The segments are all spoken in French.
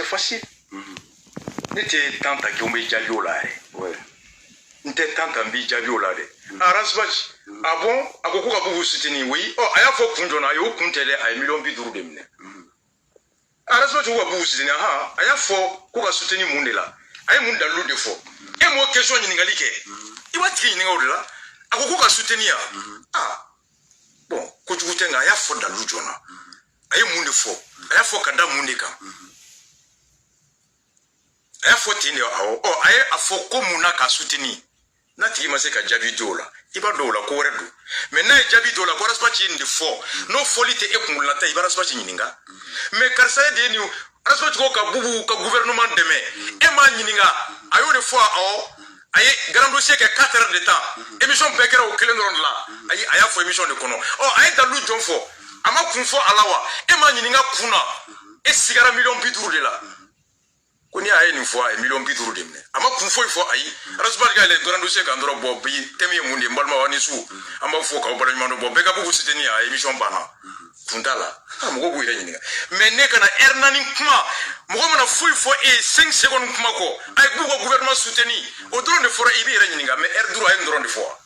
facile. N'était tant à qui on met Javiola. Ouais. N'était tant à m'bi Javiola. Arasbach. Ah bon? À beaucoup à vous soutenir, oui. Oh, à la fois qu'on donne à yo, qu'on t'aide à 1 million de dollars. Arasbach, ou à vous soutenir, ah, à la fois qu'on va soutenir mon là. Aye moun dalu de fo e mo question ni ngali ke I wa tiki ni ngawde la akoko ka soutenir ah bon ko jugutenga ya fo dalu jona aye moun de fo aya fo kada moun de kan aya fo tini oh aye afo ko muna ka soutenir na tiki mase ka jabi dola iba dola ko redu mais na jabi dola ko raspachi ndi fo no folite e kunula ta iba raspachi nyinga mais karsa de ni Raspa ko ka bubu ka gouvernement deme e ma nyininga ayo de fois aye grand dossier ke 4 heures de temps émission bekera o kelen ron la aye aya fo émission de kono aye dalu jonfo ama kunfo alawa e ma nyininga kuna e sigara million biduru de la koni aye ni fois million biduru de me ama kunfo ifo aye raspa ga le grand dossier ka ndoro bo bi temi munde mbalma wani su ama fo ka obara nyimando bo beka bubu siteni aye émission bana Fundala, mogo buya nyinga. Mais ne kana ernani kuma, mogo mana fui fo e 5 secondes kuma ko. Ay bugo gouvernement soutenu. O drone de fora ibi nyinga, mais duro ay drone de fora.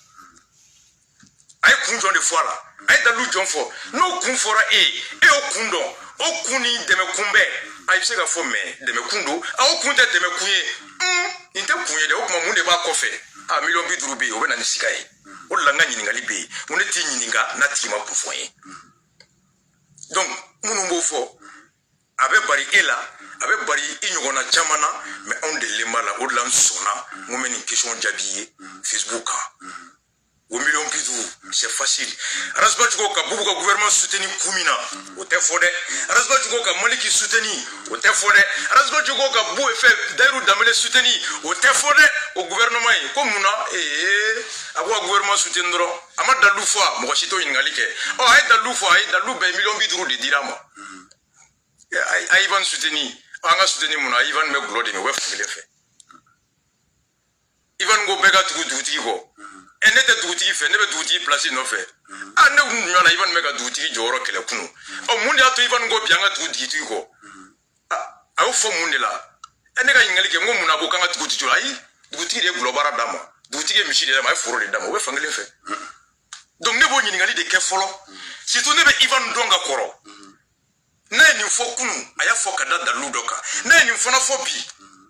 Ay kunjon de fora. Ay dalu jonfo. No kun fora e o kundo. O kuni deme kumbe. Ay se ga fo me deme kundo. A o kunte deme kunye. Inte kunye de o kuma munde ba kofe. A million bi duru be o bena ni sikai. O langa nyinga libe. Mune ti nyinga na ti ma kufoye. Donc, nous nous avec Bari Ela, avec Bari Ignogona Chamana, mais on de l'emala, au lan sona, nous menons une question d'habiller, Facebook. Au million bidou, c'est facile. Rasbachko ka bubu ka gouvernement soutenu Koumina, au tefode. Rasbachko ka Maliki soutenu, au tefode. Rasbachko ka bou effet Dairou Damele soutenu, au tefode, au gouvernement. Comme on a, avoir gouvernement soutenu, Amad Dalou fois, moi chito ingalike. Oh, aïe Dalou fois, aïe Dalou ben million bidou de dirama. Aïe Ivan soutenu, Anga soutenu mon Ivan me glode me wef le fait. Ivan go bega tu go. Et n'était douti fait, ne veut douti placé non fait. Ah, ne vous n'en a Ivan mega douti joro que le kuno. Oh, mon dia to Ivan go bien à tout dit go. Ah, au fond mon là. Et ne ga ingali ke mo muna go kanga douti jo ayi. Douti de globara dama. Douti ke michi de dama foro de dama. We fangele fait. Donc ne bo ngali de ke folo. Si tu ne be Ivan donga koro. Na ni fo kunu, aya fo kada dalu doka. Na ni fo na fo bi.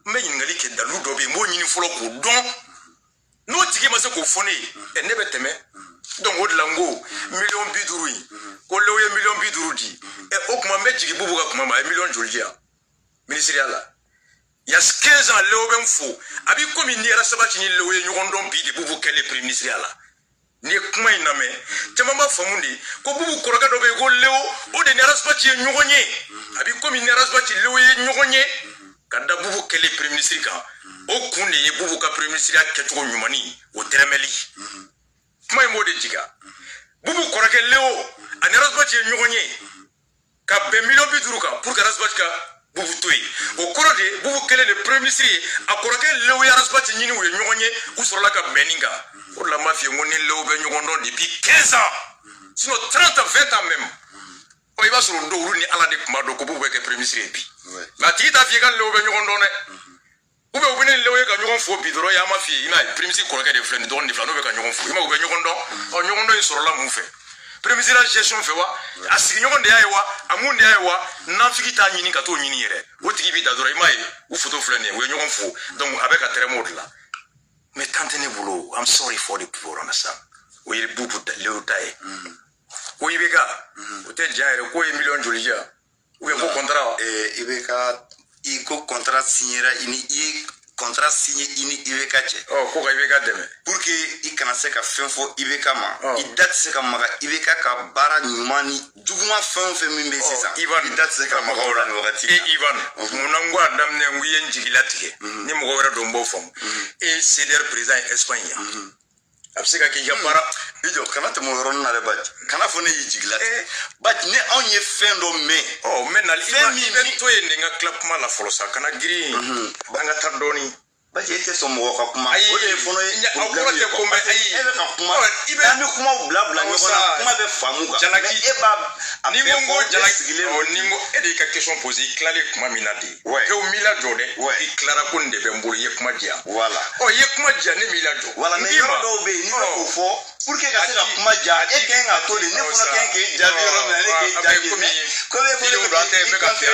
Me ngali ke dalu do be mo nyini folo ko don. No tiki mase ko fone e nebe teme donc o lango million biduru ko lewe million biduru di e okuma mejigi bubu ka kuma ma million jolia ministériel ya 15 ans lewe ben fo abi komi ni era sabati ni lewe nyondon bi di bubu kele premier ministériel ni kuma iname temamba famundi ko bubu koroga do be go lewo o de ni era sabati nyonye abi komi ni era sabati lewe nyonye kada bubu kele premier ministre ka o kunde ye bubu ka premier ministre ya keto nyumani o teremeli kuma imode jiga bubu korake leo anerasbati nyonye ka be million biduru ka pour que rasbati ka bubu toy o korode bubu kele le premier ministre a korake leo ya rasbati nyini we nyonye usorola ka meninga pour la mafia ngoni leo be nyondo depuis 15 ans sinon 30 20 ans même o iba suru ndo uru ni ala de kuma do ko bubu ke premier ministre bi ma tita fi kan leo be nyondo ne ube ubene lewe ka nyogon fo bidoro ya mafia ina primisi korake de fleni don de flano be ka nyogon fo ima ube nyogon do o nyogon do isoro la mu fe primisi la gestion fe wa asigi nyogon de yaewa amunde yaewa na fikita nyini ka to nyini yere o tigi bi dadoro ima e u photo fleni we nyogon fo donc avec a tremor là mais tantene boulot I'm sorry for the people on ça we bubu de leutae o ibeka o te jaere ko e million jolia ou ko contrat ibeka iko contrat signé ini contrat signé ini ibeka che ko ga ibeka deme pour que i kana se ka fenfo ibeka ma i date se ka maga ibeka ka bara nyumani duguma fenfo mimbe sisa Ivan date se ka maga ora no gati Ivan munangwa damne nguye njigilatike ni mo wera do mbo fam et c'est der président Espagne absika ki yapara bijo kana te mo ron na le baj kana fo ne yijigilate baj ne on ye fendo me menal Ivan to ye nga clap ma la folosa kana giri banga tardoni ba je te so mo ka kuma o de fono e akoro te ko me ayi e be ka kuma na mi kuma bla bla ni kuma be famu ka jalaki e ba ni mongo jalaki o ni mo e de ka question poser claler kuma minadi ke o mila jode ki clara ko nde be mbolo ye kuma dia voilà o ye kuma dia ne mila jo voilà mais yo do be ni ko fo pour que ka se ka kuma ja e ke nga to le ne fono ke jabi ro na ne ke jabi ko be fo le ka te me ka te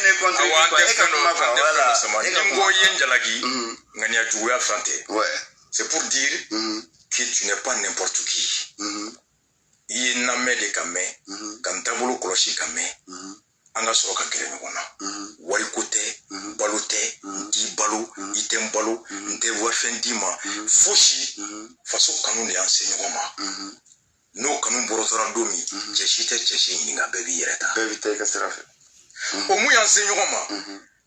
ne contre e ka kuma ka voilà ni ngo ye jalaki ngani ajuya santé ouais c'est pour dire que tu n'es pas n'importe qui i ye namɛ de ka mɛn ka n taabolo kɔlɔsi ka mɛn an ka sɔrɔ ka gɛrɛ ɲɔgɔn na wariko tɛ balo tɛ n t'i balo i tɛ n balo n tɛ warifɛn d'i ma fosi faso kanu de y'an se ɲɔgɔn ma n'o kanu bɔrɔtɔra don min cɛ si tɛ cɛ si ɲininka bɛɛ b'i yɛrɛ ta bɛɛ bɛ taa i ka sira fɛ o mun y'an se ɲɔgɔn ma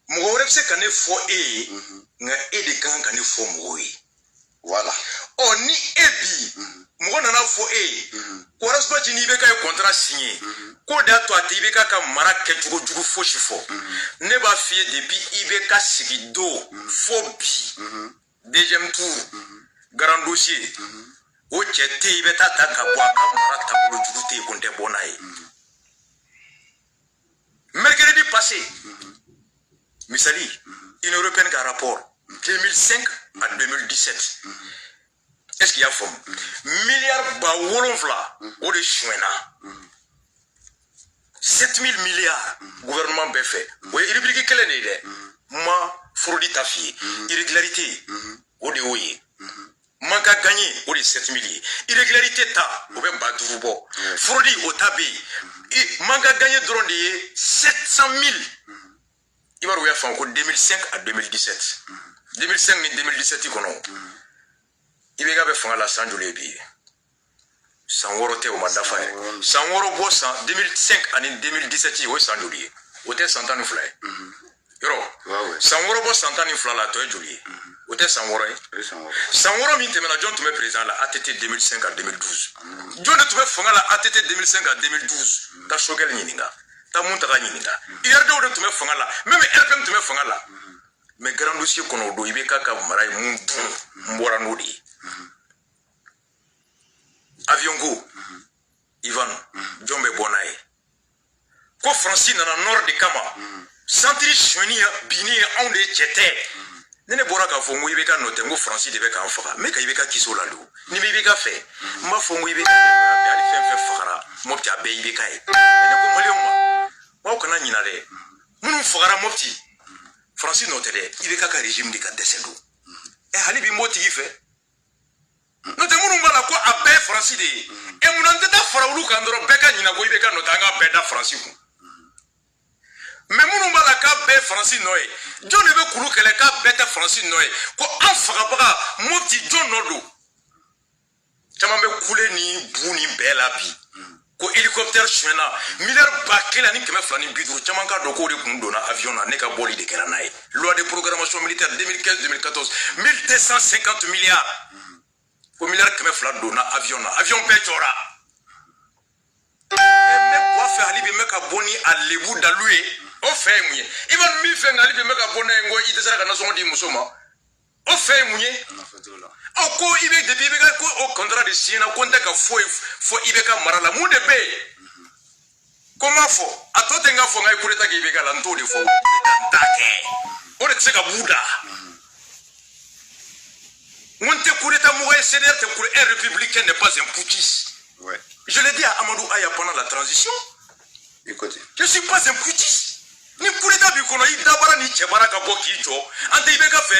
mɔgɔ wɛrɛ bɛ se ka ne fɔ e ye nka e de kan ka ne fɔ mɔgɔw ye voilà ɔ ni e bi mɔgɔ nana fɔ e ye ko respect ni bɛ ka ye contrat signé ko de y'a to a tɛ i bɛ ka mara kɛcogo jugu fosi fɔ ne b'a f'i ye depuis i bɛ ka sigi don fo bi deuxième tour grand dossier o cɛ tɛ i bɛ taa ta ka bɔ a ka mara taabolo jugu tɛ yen ko n tɛ bɔ n'a ye mercredi passé misali Union européenne ka rapport 2005 à 2017 est-ce qu'il y a forme milliards ba wolonfla o de suena 7000 milliards gouvernement bɛ fɛ o ye rubrique kelen de ye dɛ ma fraude ta f'i ye irrégularité o de y'o ye man ka gagné o de 7000 ye irrégularité ta o bɛ ba 5 bɔ fraude o ta bɛ yen man ka gagné dɔrɔn de ye 700 000 i b'a dɔn u y'a faamu ko 2005 à 2017 2005 ni 2017 kɔnɔ i bɛ ka bɛ fanga la san joli ye bi san 6 tɛ o ma dafa yɛrɛ san 6 bɔ san 2005 ani 2017 o ye san joli ye o tɛ san 12 ye yɔrɔ san 6 bɔ san 12 la a tɔ ye joli ye o tɛ san 6 ye san 6 min tɛmɛna jɔn tun bɛ président la ATT 2005 à 2012 jɔn de tun bɛ fanga la ATT 2005 à 2012 ka Sogɛl ɲininka ta mun taga ɲininka IRD de tun bɛ fanga la même RPM tun bɛ fanga la mais grand dossier kɔnɔ o don i bɛ ka mara ye mun dun n bɔra n'o de ye avion ko Ivan jɔn bɛ bɔ n'a ye ko Faransi nana nord de kama santiri suɲɛni binni ye anw de cɛ tɛ ne bɔra k'a fɔ n ko i bɛ ka nɔ tɛ n ko Faransi de bɛ k'an faga n bɛ ka i bɛ ka kisi o la don ni bɛ i bɛ ka fɛ n b'a fɔ n ko i bɛ ka bɛɛ hali fɛn fɛn fagara Mopti a bɛɛ i bɛ ka ye ne ko maliyɛnw ma aw kana ɲina dɛ minnu fagara Mopti Faransi nɔ tɛ dɛ i bɛ ka régime de ka dɛsɛ don hali bi n b'o tigi fɛ n'o tɛ minnu b'a la ko a bɛɛ ye Faransi de ye munna n tɛ taa fara olu kan dɔrɔn bɛɛ ka ɲina ko i bɛ ka nɔ tɛ an ka bɛɛ da Faransi kun mais minnu b'a la k'a bɛɛ ye Faransi nɔ ye jɔn de bɛ kulu kɛlɛ k'a bɛɛ tɛ Faransi nɔ ye ko an fagabaga Mopti jɔn nɔ don caman bɛ kule ni bu ni bɛɛ la bi ko hélicoptère suɲɛna miliyari 1,250 caman k'a dɔn k'o de kun donna avion na ne ka bɔli de kɛra n'a ye loi de programmation militaire 2015-2014 1250 milliards ko miliyari 200 donna avion na avion bɛɛ jɔra ne bɔ fɛ hali bi n bɛ ka bɔ ni a lebu dalu ye o fɛ ye mun ye i b'a min fɛ nka hali bi n bɛ ka bɔ n'a ye n ko i dɛsɛra ka nasɔngɔ di muso ma o fɛ ye mun ye ko i bɛ depuis i bɛ ka ko o contrat de signé na ko n tɛ ka foyi fɔ i bɛ ka mara la mun de bɛ yen ko n b'a fɔ a tɔ tɛ n ka fɔ n ka i coup d'état kɛ i bɛ ka la n t'o de fɔ i bɛ ka n ta kɛ o de tɛ se ka b'u da n ko n tɛ coup d'état mɔgɔ ye CDR tɛ coup un républicain n'est pas un putschiste je l'ai dit à Amadou Aya pendant la transition je suis pas un putschiste ni coup d'état b'i kɔnɔ i dabara ni cɛbara ka bɔ k'i jɔ an tɛ i bɛ ka fɛ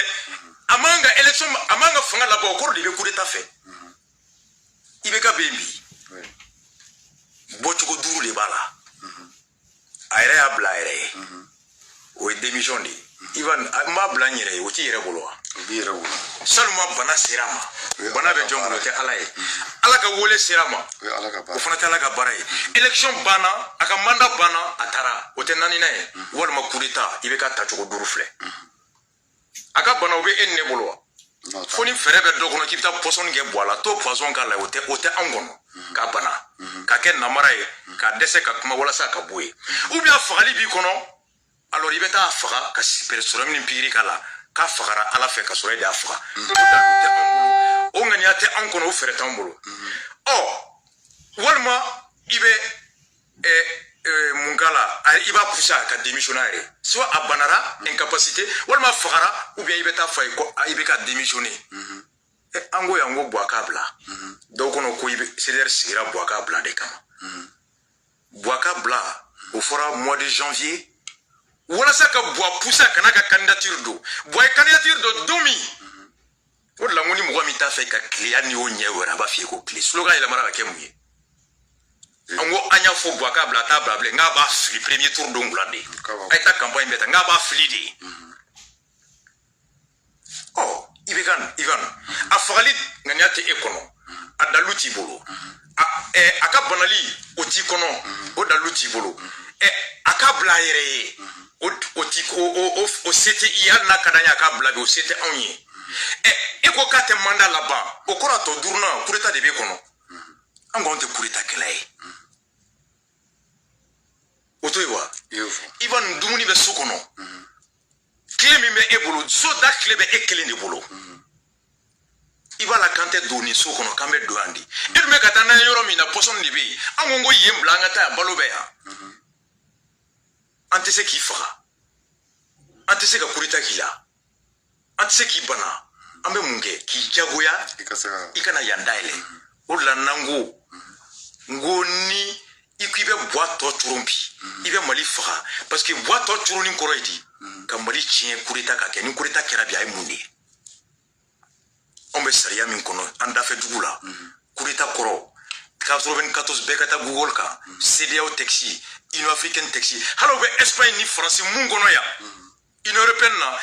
a man ka élection a man ka fanga labɔ o kɔrɔ de i bɛ coup d'état fɛ i bɛ ka bɛ yen bi bɔcogo 5 de b'a la a yɛrɛ y'a bila a yɛrɛ ye o ye démission de ye Ivan n b'a bila n yɛrɛ ye o t'i yɛrɛ bolo wa o b'i yɛrɛ bolo salima bana sera a ma bana bɛ jɔn bolo o tɛ Ala ye Ala ka wele sera a ma o fana tɛ Ala ka baara ye élection banna a ka mandat banna a taara o tɛ naaninan ye walima coup d'état i bɛ ka tacogo 5 filɛ a ka bana o bɛ e ni ne bolo wa fo ni fɛɛrɛ bɛ dɔ kɔnɔ k'i bɛ taa pɔsɔni kɛ bɔ a la t'o poison k'a la o tɛ anw kɔnɔ k'a bana k'a kɛ namara ye k'a dɛsɛ ka kuma walasa a ka bɔ yen ou bien a fagali b'i kɔnɔ alors i bɛ taa faga ka sɔrɔmu ni pikiri k'a la k'a fagara ala fɛ ka sɔrɔ e de y'a faga o ŋaniya tɛ anw kɔnɔ o fɛɛrɛ t'anw bolo walima i bɛ mun k'a la i b'a poussé a ka démissionner yɛrɛ soit a banara incapacité walima fagara ou bien i bɛ taa fɔ a ye ko i bɛ ka démissionner an ko yan ko Bouaka bila dɔw kɔnɔ ko CDR sigira Bouaka bila de kama Bouaka bila o fɔra mois de janvier walasa ka Bouaka poussé a kana ka candidature do Bouaka candidature do don min o de la n ko ni mɔgɔ min t'a fɛ ka tile hali ni y'o ɲɛ wɛrɛ a b'a f'i ye ko tile slogan yɛlɛmana ka kɛ mun ye an ko an y'a fɔ Bouaka bila a t'a bila bilen n k'a b'a fili premier tour don wula de a ye taa campagne bɛɛ ta n k'a b'a fili de Ivan a fagali ŋaniya tɛ e kɔnɔ a dalu t'i bolo a ka banali o t'i kɔnɔ o dalu t'i bolo a ka bila a yɛrɛ ye o se tɛ i ye hali n'a ka d'an ye a k'a bila bi o se tɛ anw ye e ko k'a tɛ mandat laban o kɔrɔ a tɔ duurunan coup d'état de b'e kɔnɔ an ko anw tɛ coup d'état kɛla ye o to yen wa Ivan dumuni bɛ so kɔnɔ tile min bɛ e bolo so da tile bɛ e kelen de bolo i b'a la kan tɛ don nin so kɔnɔ k'an bɛ don yan de e dun bɛ ka taa n'an ye yɔrɔ min na pɔsɔni de bɛ yen an ko yen bila an ka taa yan balo bɛ yan an tɛ se k'i faga an tɛ se ka coup d'état k'i la an tɛ se k'i bana an bɛ mun kɛ k'i jagoya i kana yan dayɛlɛ o de la n'an ko ni i ko i bɛ buwa tɔ coron bi i bɛ Mali faga parce que buwa tɔ coronin kɔrɔ ye di ka Mali tiɲɛ coup d'état ka kɛ ni coup d'état kɛra bi a ye mun de ye anw bɛ sariya min kɔnɔ an dafɛ dugu la coup d'état kɔrɔ 94 bɛɛ ka taa Google kan CEDEAO texte Union africaine texte hali o bɛ Espagne ni France mun kɔnɔ yan Union européenne na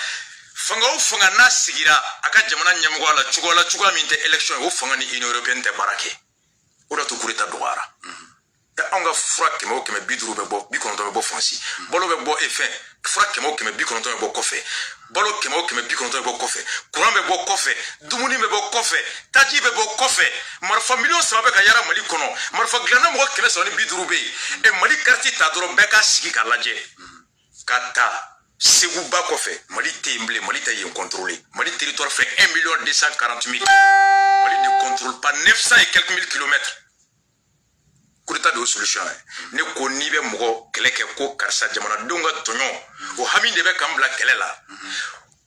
fanga o fanga n'a sigira a ka jamana ɲɛmɔgɔ la cogoya min tɛ élection ye o fanga ni Union européenne tɛ baara kɛ o de to coup d'état dɔgɔyara anw ka fura 150 bɛ bɔ 90 bɛ bɔ France balo bɛ bɔ fɛn fura 150 bɛ bɔ kɔfɛ balo 150 bɛ bɔ kɔfɛ courant bɛ bɔ kɔfɛ dumuni bɛ bɔ kɔfɛ taji bɛ bɔ kɔfɛ marifa miliyɔn 3 bɛ ka yara Mali kɔnɔ marifa dilanna mɔgɔ 350 bɛ yen Mali carte ta dɔrɔn bɛɛ k'a sigi k'a lajɛ ka taa Segu ba kɔfɛ Mali tɛ yen bilen Mali tɛ yen contrôler Mali territoire fait 1 240 000 Mali ne contrôle pas 900 et quelques mille kilomètres coup d'état de solution ne ko n'i bɛ mɔgɔ kɛlɛ kɛ ko karisa jamanadenw ka tɔɲɔ o hami de bɛ k'an bila kɛlɛ la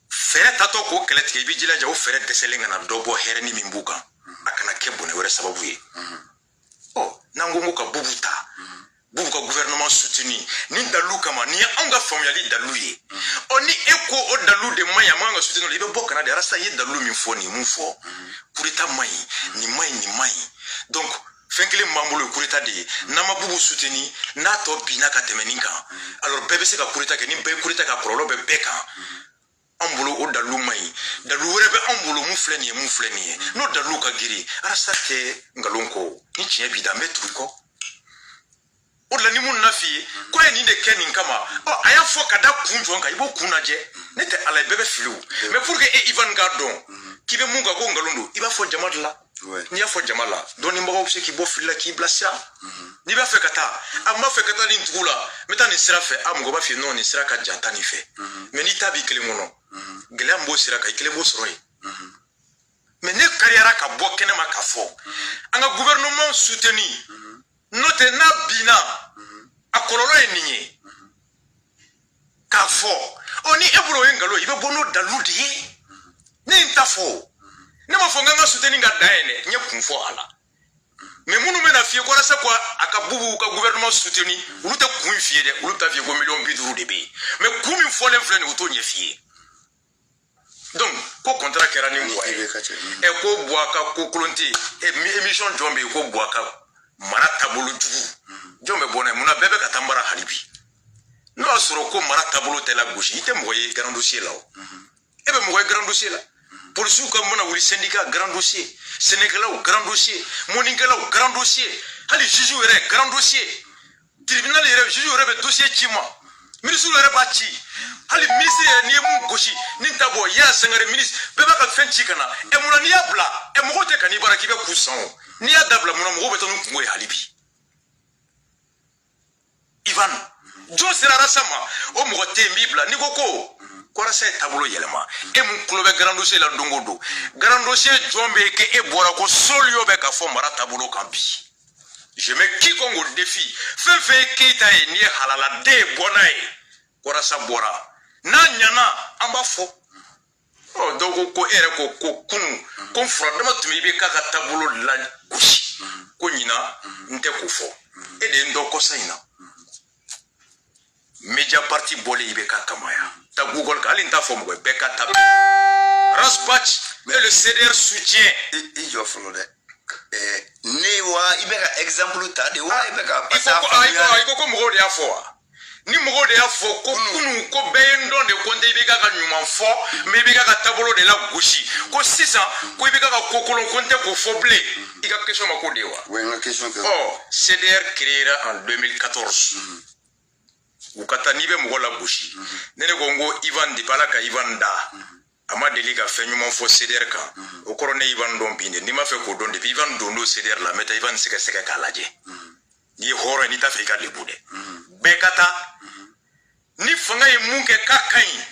fɛɛrɛ tatɔ k'o kɛlɛ tigɛ i b'i jilaja o fɛɛrɛ dɛsɛlen kana dɔ bɔ hɛrɛ ni min b'u kan a kana kɛ bɔnɛ wɛrɛ sababu ye n'an ko ka bubu ta bubu ka gouvernement soutenu ni dalu kama ni anw ka faamuyali dalu ye ni e ko o dalu de man ɲi a man ka soutenu i bɛ bɔ kana de arasa ye dalu min fɔ nin mun fɔ coup d'état man ɲi nin man ɲi nin man ɲi donc fɛn kelen b'an bolo coup d'état de ye n'an ma bubu soutenu n'a tɔ binna ka tɛmɛ nin kan alors bɛɛ bɛ se ka coup d'état kɛ ni bɛɛ ye coup d'état ka kɔlɔlɔ bɛ bɛɛ kan anw bolo o dalu man ɲi dalu wɛrɛ bɛ anw bolo mun filɛ nin ye mun filɛ nin ye n'o dalu ka girin arasa tɛ nkalon kɔ ni tiɲɛ b'i da n bɛ tugu kɔ o de la ni mun na f'i ye ko ye nin de kɛ nin kama a y'a fɔ ka da kun jɔn kan i b'o kun lajɛ ne tɛ ala ye bɛɛ bɛ fili o mais pour que e Ivan k'a dɔn k'i bɛ mun kan ko nkalon don i b'a fɔ jama de la n'i y'a fɔ jama la dɔnnibagaw bɛ se k'i bɔ fili la k'i bilasira n'i b'a fɛ ka taa n b'a fɛ ka taa nin dugu la n bɛ taa nin sira fɛ mɔgɔ b'a f'i ye non nin sira ka jan taa nin fɛ mais n'i ta b'i kelen kɔnɔ gɛlɛya min b'o sira kan i kelen b'o sɔrɔ yen mais ne kariyara ka bɔ kɛnɛma ka fɔ an ka gouvernement soutenu n'o tɛ n'a binna a kɔlɔlɔ ye nin ye k'a fɔ ni e bolo o ye nkalon ye i bɛ bɔ n'o dalu de ye ne ye n ta fɔ ne ma fɔ n ka soutenu ka dan ye dɛ n ye kun fɔ a la mais minnu bɛna f'i ye walasa ko a ka bubu ka gouvernement soutenu olu tɛ kun f'i ye dɛ olu t'a f'i ye ko 50 de bɛ yen mais kun min fɔlen filɛ nin ye o t'o ɲɛ f'i ye donc ko contrat kɛra ni Bouaka ye ko Bouaka ko kolon tɛ yen émission jɔn bɛ yen ko Bouaka mara taabolo jugu jɔn bɛ bɔ n'a ye munna bɛɛ bɛ ka taa mara hali bi n'o y'a sɔrɔ ko mara taabolo tɛ la gosi i tɛ mɔgɔ ye grand dossier la o e bɛ mɔgɔ ye grand dossier la polisiw ka mana wuli syndicat grand dossier sɛnɛkɛlaw grand dossier mɔnikɛlaw grand dossier hali juge yɛrɛ grand dossier tribunal yɛrɛ juge yɛrɛ bɛ dossier ci ma ministre yɛrɛ b'a ci hali ministre yɛrɛ n'i ye mun gosi ni ta bɔ Yaya Sangare ministre bɛɛ b'a ka fɛn ci ka na munna n'i y'a bila mɔgɔw tɛ ka n'i baara k'i bɛ k'u san o n'i y'a dabila munna mɔgɔw bɛ taa n'u kungo ye hali bi Ivan jɔn sera arasa ma o mɔgɔ tɛ yen b'i bila n'i ko Korasa ye tabolo yɛlɛma e mun kulo bɛ grand dossier la don o don grand dossier jɔn bɛ ke e bɔra ko solio bɛ ka fɔ mara tabolo kan bi je mets quiconque au défi fɛn fɛn ye Keita ye ni ye halala den ye bɔ n'a ye Korasa bɔra n'a ɲana an b'a fɔ dɔw ko e yɛrɛ ko kunu ko furadama tun bɛ i bɛ k'a ka tabolo la gosi ko ɲina n tɛ k'o fɔ e de ye n dɔn kɔsa in na média parti bɔlen i bɛ k'a kama ya ta Google kan hali n t'a fɔ mɔgɔ ye bɛɛ ka tabi Rasbach et le CDR soutient i jɔ fɔlɔ dɛ ne wa i bɛ ka exemple ta de wa i bɛ ka i ko mɔgɔw de y'a fɔ wa ni mɔgɔw de y'a fɔ ko kunu ko bɛɛ ye n dɔn de ko n tɛ i bɛ k'a ka ɲuman fɔ mais i bɛ k'a ka taabolo de la gosi ko sisan ko i bɛ k'a ka ko kolon ko n tɛ k'o fɔ bilen i ka question ma ko de ye wa oui n ka question tɛ CDR créera en 2014 u ka taa n'i bɛ mɔgɔ la gosi ne ko n ko Ivan de bala ka Ivan da a ma deli ka fɛn ɲuman fɔ CDR kan o kɔrɔ ne Ivan dɔn bi de n'i ma fɛ k'o dɔn depuis Ivan don n'o CDR la n bɛ taa Ivan sɛgɛsɛgɛ k'a lajɛ n'i ye hɔrɔn ye n'i t'a fɛ i ka lebu dɛ bɛɛ ka taa ni fanga ye mun kɛ k'a ka ɲi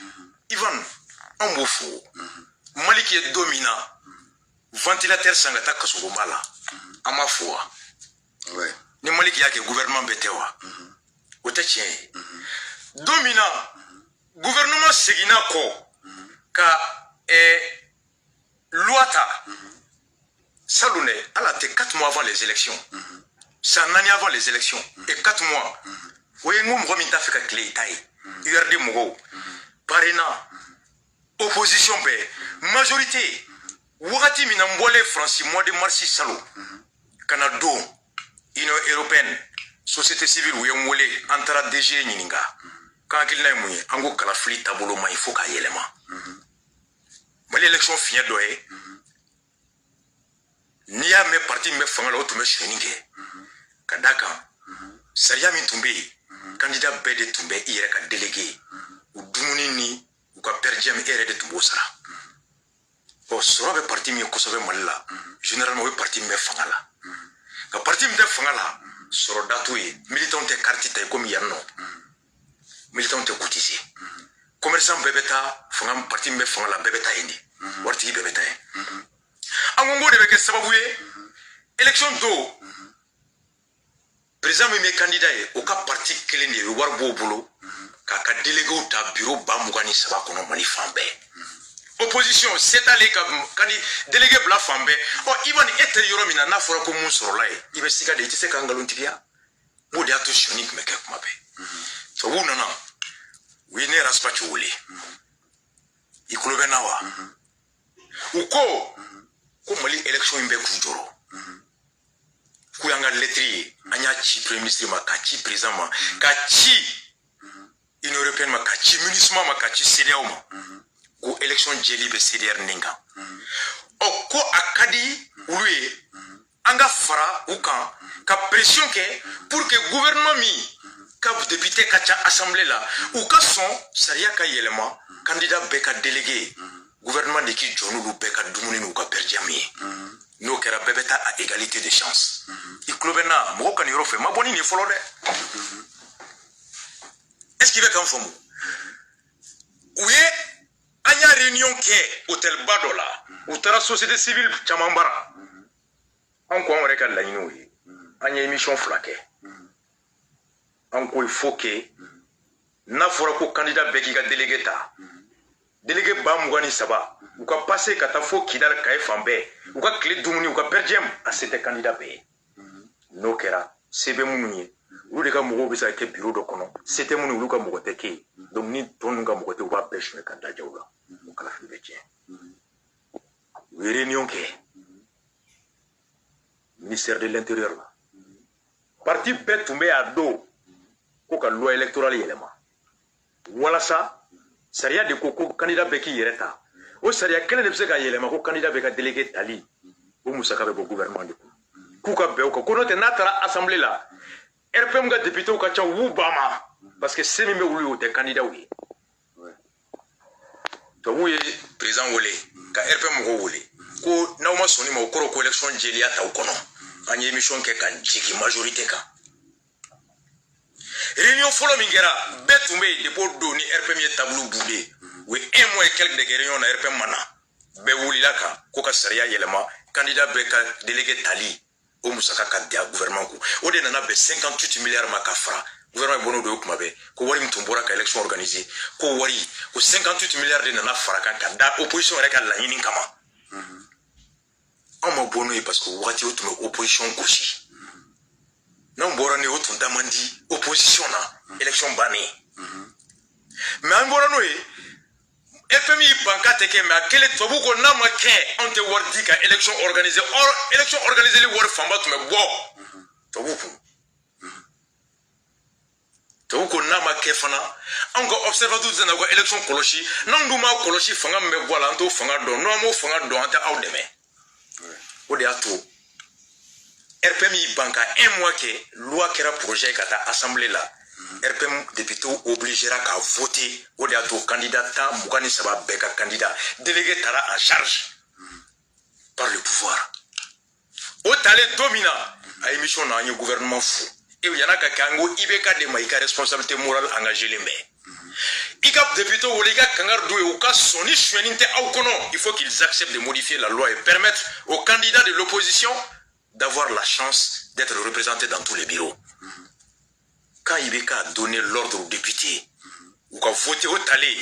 Ivan an b'o fo Maliki ye don min na ventilateur san ka taa kasobonba la an m'a fo wa ni Maliki y'a kɛ gouvernement bɛɛ tɛ wa o tɛ tiɲɛ ye don min na gouvernement seginna kɔ ka loi ta salon dɛ ala tɛ 4 mois avant les élections san 4 avant les élections et 4 mois o ye n ko mɔgɔ min t'a fɛ ka tile i ta ye URD mɔgɔw parrainant opposition bɛɛ majorité wagati min na n bɔlen France mois de mars salon ka na don Union européenne société civile u ye n wele an taara DG ɲininka k'an hakilina ye mun ye an ko kalafili taabolo man ɲi fo k'a yɛlɛma Mali élection fiɲɛ dɔ ye n'i y'a mɛn parti min bɛ fanga la o tun bɛ sonyani kɛ ka d'a kan sariya min tun bɛ yen candidat bɛɛ de tun bɛ i yɛrɛ ka délégué u dumuni ni u ka per diem e yɛrɛ de tun b'o sara sɔrɔ bɛ parti min ye kosɛbɛ Mali la généralement o ye parti min bɛ fanga la ka parti min tɛ fanga la sɔrɔ da t'o ye militants tɛ carte ta komi yan nɔ militants tɛ cotiser commerçant bɛɛ bɛ taa fanga parti min bɛ fanga la bɛɛ bɛ taa yen de waritigi bɛɛ bɛ taa yen an ko n ko de bɛ kɛ sababu ye élection do président min bɛ candidat ye o ka parti kelen de ye wari b'o bolo k'a ka délégués ta bureau 23 kɔnɔ Mali fan bɛɛ opposition s'étale ka délégué bila fan bɛɛ Ivan e tɛ yɔrɔ min na n'a fɔra ko mun sɔrɔla ye i bɛ siga de i tɛ se k'an nkalontigiya o de y'a to sonyani tun bɛ kɛ kuma bɛɛ tubabuw nana u ye ne Rasbach wele i kulo bɛ n na wa u ko Mali élection in bɛ k'u jɔrɔ k'u y'an ka lettre ye an y'a ci premier ministre ma k'a ci président ma k'a ci Union européenne ma k'a ci MINUSMA ma k'a ci CEDEAO ma ko élection jɛli bɛ CDR nin kan ko a ka di olu ye an ka fara u kan ka pression kɛ pour que gouvernement min ka député ka ca assemblée la u ka sɔn sariya ka yɛlɛma candidat bɛɛ ka délégué gouvernement de k'i jɔ n'olu bɛɛ ka dumuni n'u ka per diem ye n'o kɛra bɛɛ bɛ taa à égalité de chance i tulo bɛ n na mɔgɔw ka nin yɔrɔ fɛ ma bɔ ni nin fɔlɔ dɛ est-ce qu'il bɛ k'an faamu u ye an y'a réunion kɛ hôtel ba dɔ la u taara société civile caman bara an ko an yɛrɛ ka laɲiniw ye an ye émission 2 kɛ an ko il faut que n'a fɔra ko candidat bɛɛ k'i ka délégué ta délégué 23 u ka passé ka taa fo Kidal Kaye fan bɛɛ u ka tile dumuni u ka per diem a se tɛ candidat bɛɛ ye n'o kɛra se bɛ minnu ye olu de ka mɔgɔw bɛ se ka kɛ bureau dɔ kɔnɔ se tɛ minnu olu ka mɔgɔ tɛ kɛ yen donc ni tɔ ninnu ka mɔgɔ tɛ u b'a bɛɛ sonyɛ ka da jaw la o kalafili bɛ tiɲɛ u ye réunion kɛ ministère de l'intérieur la parti bɛɛ tun bɛ a don ko ka loi électorale yɛlɛma walasa sariya de ko candidat bɛɛ k'i yɛrɛ ta o sariya kelen de bɛ se ka yɛlɛma ko candidat bɛɛ ka délégué tali o musaka bɛ bɔ gouvernement de kun k'u ka bɛn o kan ko n'o tɛ n'a taara assemblée la RPM ka député ka ca u b'u ban ma parce que se min bɛ wuli o tɛ candidat ye tubabuw ye président wele ka RPM mɔgɔw wele ko n'aw ma sɔn nin ma o kɔrɔ ko élection jɛlenya t'aw kɔnɔ an ye émission kɛ ka jigin majorité kan réunion fɔlɔ min kɛra bɛɛ tun bɛ yen depuis o don ni RPM ye tableau boulé Oui, 1 mois et quelques de guérillon na RPM mana. Be wulila ka ko ka sariya yelema candidat be ka délégué tali o musaka ka dia gouvernement ko. O de nana be 58 milliards makafra. Gouvernement bono do kuma be ko wari mtumbora ka élection organisée. Ko wari ko 58 milliards de nana faraka ka da opposition reka la nyini kama. Ama bono e parce que wati o tume opposition koshi. Na mbora ne o tunda mandi opposition na élection bani. Mais mbora no e FMI bankate ke mais quel est tobu ko na ma ke on te wardi ka élection organisée or élection organisée li wor famba tume bo tobu ko na ma ke fana on go observateur zena ko élection koloshi nan duma koloshi fanga me bola nto fanga do no mo fanga do anta awdeme o de ato RPMI banka 1 mois ke loi kera projet kata assemblée là RPM député obligera qu'à voter au diato candidat Moukani Saba Beka candidat délégué Tara en charge par le pouvoir. Au talé dominant à émission dans un gouvernement fou. Et il y en a kango Ibeka de Maïka responsabilité morale engagée les mains. Ika député ou les gars Kangardou et au cas soni chueninte au kono, il faut qu'ils acceptent de modifier la loi et permettre aux candidats de l'opposition d'avoir la chance d'être représentés dans tous les bureaux. Quand Ibeka a donné l'ordre aux députés, ou qu'a voté au talé,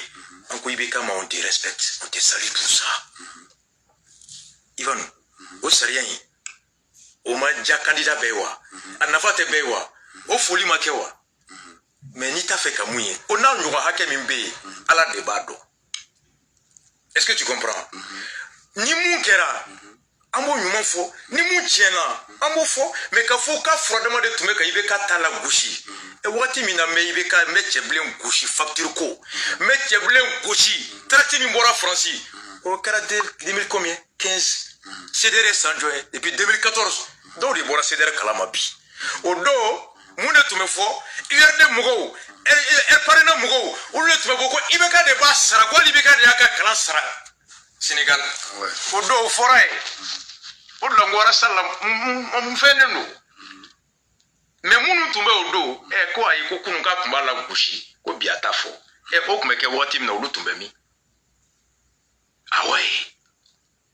en Ibeka, on te respecte, on te salue pour ça. Ivan, au Sarien, au Madja candidat Bewa, à Nafate Bewa, au Foli Makewa, mais ni ta fait Kamouye, on a un Hakem Mbe, à la débado. Est-ce que tu comprends? Ni Moukera. Amo nyuma fo ni mu tiena amo fo me ka fo ka frodement de tume ka Ibeka tala gushi e wati mina me Ibeka me cheblen gushi facture ko me cheblen gushi traité ni mbora franci au cara de 2000 combien 15 CDR Sanjoy depuis 2014 do di bora CDR kalama bi o do munde tume fo IRD mugo e parena mugo o le tume boko Ibeka de ba sara ko Ibeka de aka kala sara Sénégal o do foray o la ngora salam mfenenu mais munu tumbe odo e ko ayi ko kunu ka tumba la gushi ko biata fo e o kuma ke wati na odu tumbe mi ah ouais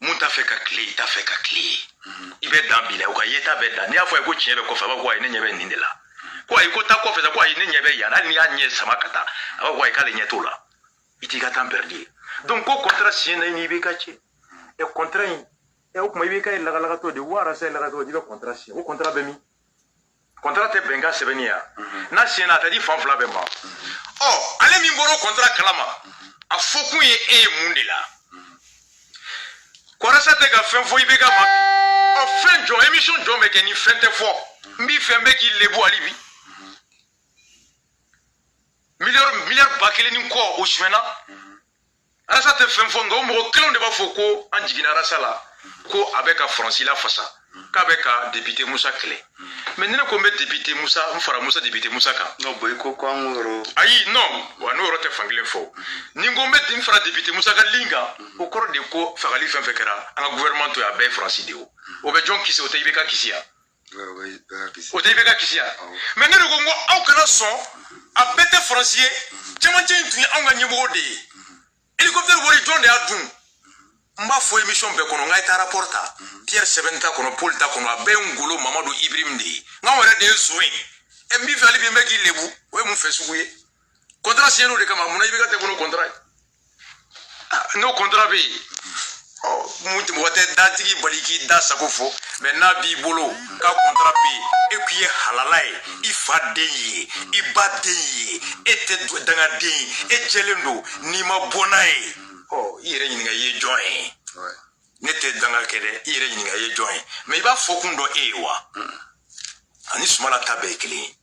mun ta fe ka clé ibe dambile o ka yeta be da ni afo e ko chiebe ko fa ba ko ayi ne nyebe ndela ko ayi ko ta ko fe ko ayi ne nyebe ya na ni anye samakata aba ko ayi kale nyetola itika tamperdi donc ko contrat signé ni Ibeka che e contrat e o kuma Ibeka laga to de wara se laga to di contrat signé o contrat be mi contrat te benga sebenia na signé na ta di fanfla be ma oh ale mi mboro contrat kalama a foku e mundela korasa te ga fen fo Ibeka ma o fen jo émission jo me ke ni fen te fo mbi fen be ki lebu alibi milliard bakele ni ko o shwena Arasa te fen fongo mo kelon de ba foko an jigina rasala ko avec a Francis la fasa qu'avec a député Moussa Clé mais ne ko met député Moussa on fera Moussa député Moussa ka no boy ko ko ngoro ayi non wa no rote fangile fo ni ngo met din fera député Moussa ka linga o koro de ko fagali fen fekera an gouvernement to ya be Francis de o be jon kisi o te Ibeka kisia o te Ibeka kisia mais ne ko ngo au kana son a bete Francier chama chentu an ga nyebo de hélicoptère wori jonde adun mba fo émission be kono ngai ta rapporta Pierre Sebenta kono Paul ta kono be ngolo Mamadou Ibrahim de nga wala de zoin e mbi fali be megi lebu we mu fesuguye contrat signé no de kama muna Ibeka te kono contrat no contrat be oh muti wote datigi baliki da sakofo mais na bi bolo ka contrat be e kuye halalai ifa deyi iba deyi ete danga deyi e jelendo ni ma bonai oh ire nyinga ye join nete danga kede ire nyinga ye join mais iba fokundo ewa ani sumala tabe kili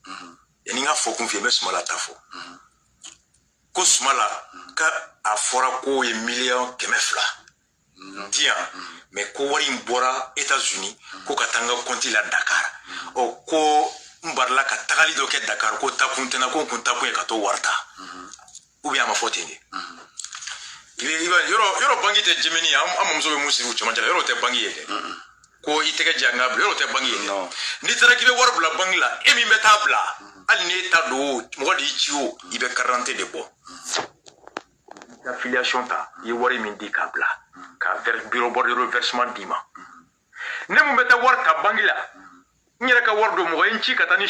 yani nga fokun fi me sumala tafo ko sumala ka afora ko e million kemefla dia mais ko wari mbora États-Unis ko katanga konti la Dakar o ko mbarla ka tagali do ke Dakar ko takuntena ko kunta ko e ka to warta ou bien ma fotene yoro bangi te Gemini amumzo be musiru chama jala yoro te bangi yeke ko iteke janga yoro te bangi yeke ni tara kibe war bla bangla emi metabla al ne ta do modi chiwo ibe 40 de bo affiliation ta i ye wari min di k'a bila ka bureau de reversement d'i ma ne mun bɛ taa wari ta banque la n yɛrɛ ka wari don mɔgɔ ye n ci ka taa ni